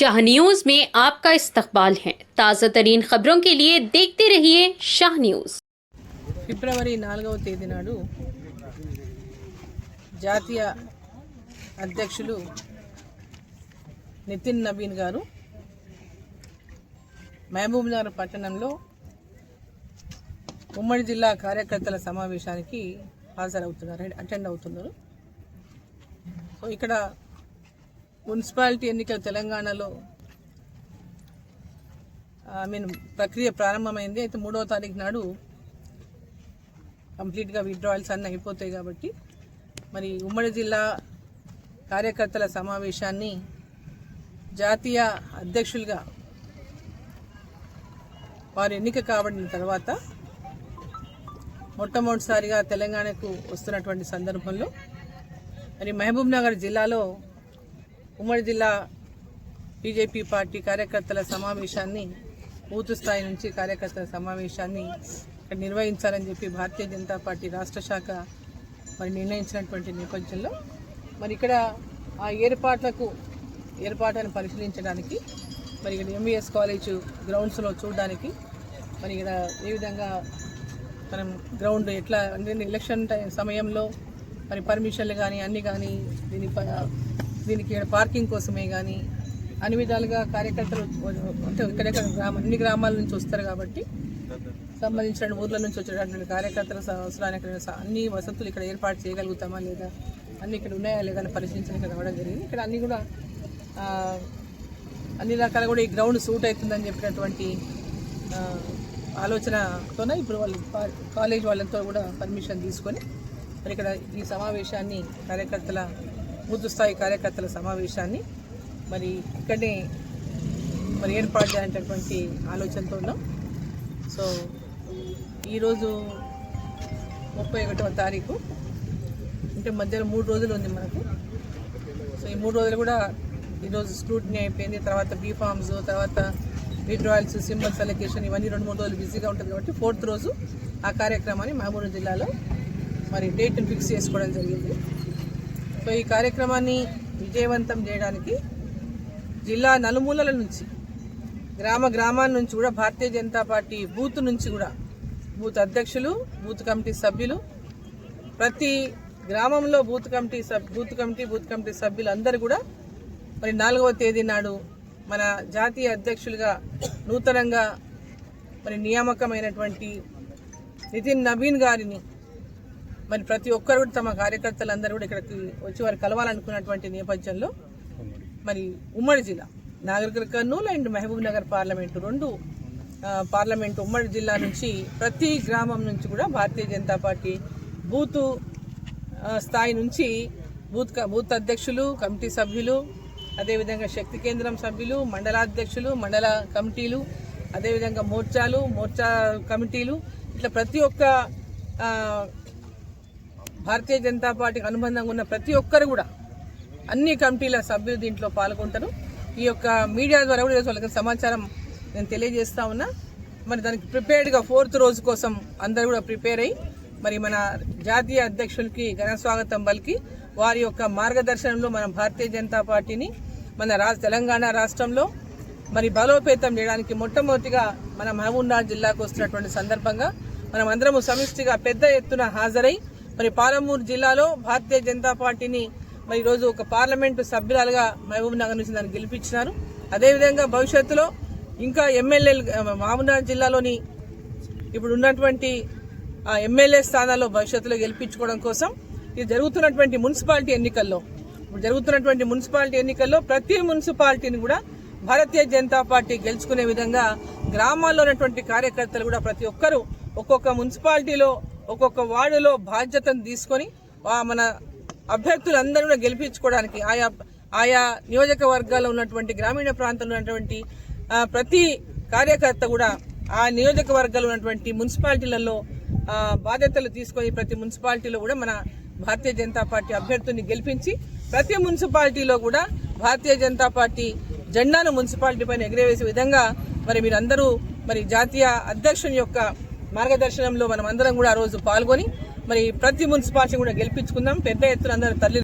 Shah news में आपका इस्तकबाल है। ताज़ा तरीन खबरों के लिए देखते रहिए शाह न्यूज। ఫిబ్రవరి 4వ తేదీ నాడు జాతీయ అధ్యక్షులు నితిన్ నబీన్ గారు మహబూబ్నగర్ పట్టణంలో ఉమ్మడి జిల్లా కార్యకర్తల సమావేశానికి అటెండ్ అవుతున్నారు. సో ఇక్కడ మున్సిపాలిటీ ఎన్నికలు తెలంగాణలో ప్రక్రియ ప్రారంభమైంది. అయితే 3వ తారీఖు నాడు కంప్లీట్గా విత్డ్రాయల్స్ అన్నీ అయిపోతాయి కాబట్టి మరి ఉమ్మడి జిల్లా కార్యకర్తల సమావేశాన్ని జాతీయ అధ్యక్షులుగా వారు ఎన్నిక కాబడిన తర్వాత మొట్టమొదటిసారిగా తెలంగాణకు వస్తున్నటువంటి సందర్భంలో మరి మహబూబ్నగర్ జిల్లాలో ఉమ్మడి జిల్లా బీజేపీ పార్టీ కార్యకర్తల సమావేశాన్ని బూత్ స్థాయి నుంచి కార్యకర్తల సమావేశాన్ని ఇక్కడ నిర్వహించాలని చెప్పి భారతీయ జనతా పార్టీ రాష్ట్ర శాఖ మరి నిర్ణయించినటువంటి నేపథ్యంలో మరి ఇక్కడ ఆ ఏర్పాట్లను పరిశీలించడానికి మరి ఇక్కడ ఎంవీఎస్ కాలేజ్ గ్రౌండ్స్లో చూడడానికి మరి ఇక్కడ ఏ విధంగా మనం గ్రౌండ్ ఎట్లా అంటే ఎలక్షన్ సమయంలో మరి పర్మిషన్లు కానీ అన్నీ కానీ దీనికి పార్కింగ్ కోసమే కానీ అన్ని విధాలుగా కార్యకర్తలు అంటే ఇక్కడెక్కడ అన్ని గ్రామాల నుంచి వస్తారు కాబట్టి సంబంధించిన ఊర్ల నుంచి వచ్చేటటువంటి కార్యకర్తల అవసరానికి అన్ని వసతులు ఇక్కడ ఏర్పాటు చేయగలుగుతామా లేదా అన్ని ఇక్కడ ఉన్నాయా లేదా అని పరిశీలించడానికి రావడం జరిగింది. ఇక్కడ అన్ని కూడా అన్ని రకాల కూడా ఈ గ్రౌండ్ సూట్ అవుతుందని చెప్పినటువంటి ఆలోచనతోనే ఇప్పుడు వాళ్ళు కాలేజ్ వాళ్ళతో కూడా పర్మిషన్ తీసుకొని మరి ఇక్కడ ఈ సమావేశాన్ని బూత్ స్థాయి కార్యకర్తల సమావేశాన్ని మరి ఇక్కడనే మరి ఏర్పాటు చేయాలనేటటువంటి ఆలోచనతో ఉన్నాం. సో ఈరోజు 31వ తారీఖు అంటే మధ్యలో 3 రోజులు ఉంది మనకు. సో ఈ 3 రోజులు కూడా ఈరోజు స్క్రూటినీ అయిపోయింది. తర్వాత బీఫామ్స్, తర్వాత విత్డ్రాయల్స్, సింబల్స్ అలొకేషన్ ఇవన్నీ 2-3 రోజులు బిజీగా ఉంటుంది కాబట్టి 4th రోజు ఆ కార్యక్రమాన్ని మహబూబ్నగర్ జిల్లాలో మరి డేట్ని ఫిక్స్ చేసుకోవడం జరిగింది. సో ఈ కార్యక్రమాన్ని విజయవంతం చేయడానికి జిల్లా నలుమూలల నుంచి గ్రామాల నుంచి కూడా భారతీయ జనతా పార్టీ బూత్ నుంచి కూడా బూత్ అధ్యక్షులు, బూత్ కమిటీ సభ్యులు, ప్రతి గ్రామంలో బూత్ కమిటీ సభ్యులు అందరూ కూడా మరి 4వ తేదీ నాడు మన జాతీయ అధ్యక్షులుగా నూతనంగా మరి నియామకమైనటువంటి నితిన్ నబీన్ గారిని మరి ప్రతి ఒక్కరు కూడా తమ కార్యకర్తలందరూ కూడా ఇక్కడికి వచ్చి వారు కలవాలనుకున్నటువంటి నేపథ్యంలో మరి ఉమ్మడి జిల్లా Nagarkurnool and Mahabubnagar parliament parliament ఉమ్మడి జిల్లా నుంచి ప్రతి గ్రామం నుంచి కూడా భారతీయ జనతా పార్టీ బూత్ స్థాయి నుంచి బూత్ అధ్యక్షులు, కమిటీ సభ్యులు, అదేవిధంగా శక్తి కేంద్రం సభ్యులు, మండలాధ్యక్షులు, మండల కమిటీలు, అదేవిధంగా మోర్చా కమిటీలు, ఇట్లా ప్రతి ఒక్క భారతీయ జనతా పార్టీకి అనుబంధంగా ఉన్న ప్రతి ఒక్కరు కూడా అన్ని కమిటీల సభ్యులు దీంట్లో పాల్గొంటారు. ఈ యొక్క మీడియా ద్వారా కూడా వాళ్ళకి సమాచారం నేను తెలియజేస్తా ఉన్నా. మరి దానికి ప్రిపేర్డ్గా 4th రోజు కోసం అందరూ కూడా ప్రిపేర్ అయ్యి మరి మన జాతీయ అధ్యక్షులకి ఘన స్వాగతం పలికి వారి యొక్క మార్గదర్శనంలో మన భారతీయ జనతా పార్టీని మన తెలంగాణ రాష్ట్రంలో మరి బలోపేతం చేయడానికి మొట్టమొదటిగా మన మహబూబ్నగర్ జిల్లాకు వస్తున్నటువంటి సందర్భంగా మనం అందరము సమిష్టిగా పెద్ద ఎత్తున హాజరై మరి పాలమూరు జిల్లాలో భారతీయ జనతా పార్టీని మరి ఈరోజు ఒక పార్లమెంటు సభ్యురాలుగా మహబూబ్నగర్ నుంచి దాన్ని గెలిపించినారు. అదేవిధంగా భవిష్యత్తులో ఇంకా ఎమ్మెల్యేలు మహబూబ్నగర్ జిల్లాలోని ఇప్పుడు ఉన్నటువంటి ఎమ్మెల్యే స్థానాల్లో భవిష్యత్తులో గెలిపించుకోవడం కోసం ఇది జరుగుతున్నటువంటి మున్సిపాలిటీ ఎన్నికల్లో ప్రతి మున్సిపాలిటీని కూడా భారతీయ జనతా పార్టీ గెలుచుకునే విధంగా గ్రామాల్లో ఉన్నటువంటి కార్యకర్తలు కూడా ప్రతి ఒక్కరూ ఒక్కొక్క మున్సిపాలిటీలో ఒక్కొక్క వార్డులో బాధ్యతను తీసుకొని మన అభ్యర్థులందరూ కూడా గెలిపించుకోవడానికి ఆయా నియోజకవర్గాల్లో ఉన్నటువంటి గ్రామీణ ప్రాంతంలో ఉన్నటువంటి ప్రతి కార్యకర్త కూడా ఆ నియోజకవర్గాల్లో ఉన్నటువంటి మున్సిపాలిటీలలో బాధ్యతలు తీసుకొని ప్రతి మున్సిపాలిటీలో కూడా మన భారతీయ జనతా పార్టీ అభ్యర్థుల్ని గెలిపించి ప్రతి మున్సిపాలిటీలో కూడా భారతీయ జనతా పార్టీ జెండాను మున్సిపాలిటీ పైన ఎగరవేసే విధంగా మరి మీరందరూ మరి జాతీయ అధ్యక్షుని యొక్క మార్గదర్శనంలో మనం అందరం కూడా ఆ రోజు పాల్గొని మరి ప్రతి మున్సిపాలిటీ కూడా గెలిపించుకుందాం. పెద్ద ఎత్తున అందరూ తల్లి